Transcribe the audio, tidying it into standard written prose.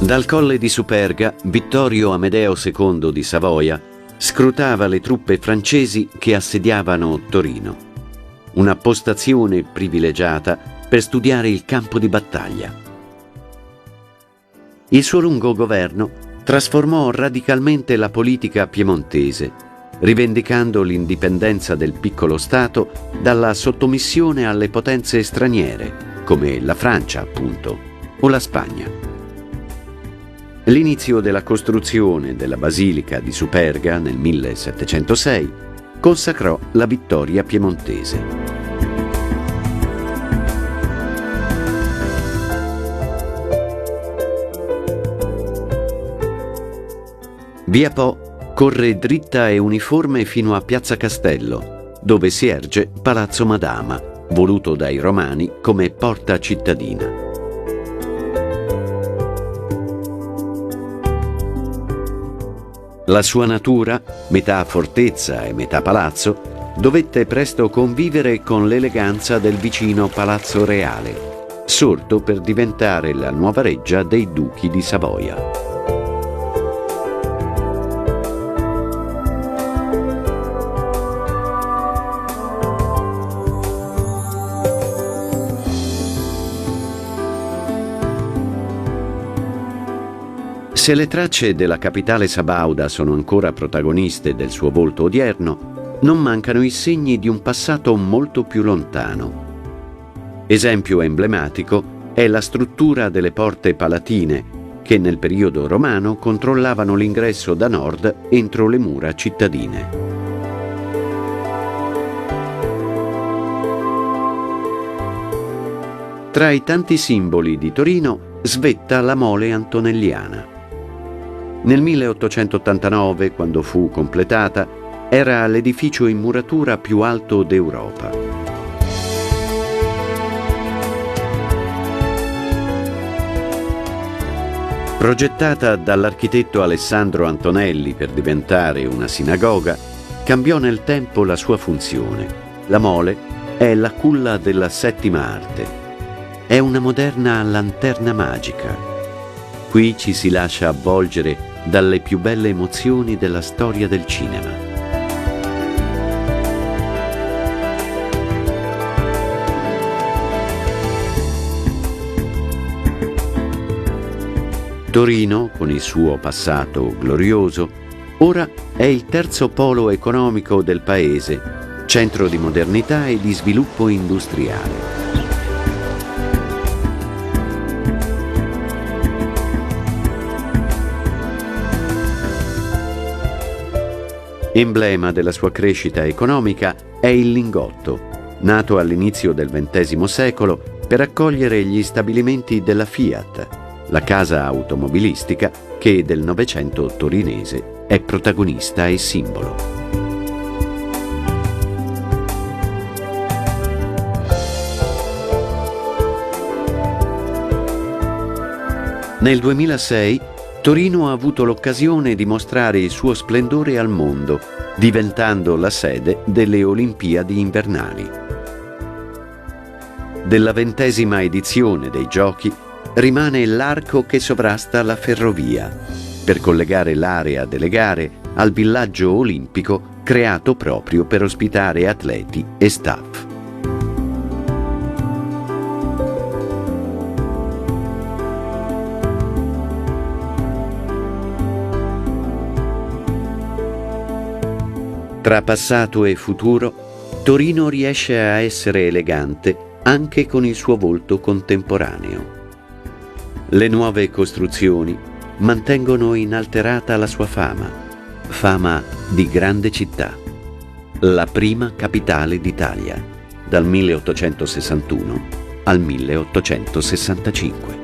Dal colle di Superga, Vittorio Amedeo II di Savoia scrutava le truppe francesi che assediavano Torino, una postazione privilegiata per studiare il campo di battaglia. Il suo lungo governo trasformò radicalmente la politica piemontese, rivendicando l'indipendenza del piccolo Stato dalla sottomissione alle potenze straniere, come la Francia, appunto, o la Spagna. L'inizio della costruzione della Basilica di Superga nel 1706 consacrò la vittoria piemontese. Via Po corre dritta e uniforme fino a Piazza Castello, dove si erge Palazzo Madama, voluto dai Romani come porta cittadina. La sua natura, metà fortezza e metà palazzo, dovette presto convivere con l'eleganza del vicino Palazzo Reale, sorto per diventare la nuova reggia dei duchi di Savoia. Se le tracce della capitale sabauda sono ancora protagoniste del suo volto odierno, non mancano i segni di un passato molto più lontano. Esempio emblematico è la struttura delle porte palatine, che nel periodo romano controllavano l'ingresso da nord entro le mura cittadine. Tra i tanti simboli di Torino svetta la mole antonelliana. Nel 1889, quando fu completata, era l'edificio in muratura più alto d'Europa. Progettata dall'architetto Alessandro Antonelli per diventare una sinagoga, cambiò nel tempo la sua funzione. La mole è la culla della settima arte. È una moderna lanterna magica. Qui ci si lascia avvolgere dalle più belle emozioni della storia del cinema. Torino, con il suo passato glorioso, ora è il terzo polo economico del paese, centro di modernità e di sviluppo industriale. Emblema della sua crescita economica è il Lingotto, nato all'inizio del XX secolo per accogliere gli stabilimenti della Fiat, la casa automobilistica che del Novecento torinese è protagonista e simbolo. Nel 2006 Torino ha avuto l'occasione di mostrare il suo splendore al mondo, diventando la sede delle Olimpiadi invernali. Della 20ª edizione dei Giochi rimane l'arco che sovrasta la ferrovia, per collegare l'area delle gare al villaggio olimpico creato proprio per ospitare atleti e staff. Tra passato e futuro, Torino riesce a essere elegante anche con il suo volto contemporaneo. Le nuove costruzioni mantengono inalterata la sua fama di grande città, la prima capitale d'Italia, dal 1861 al 1865.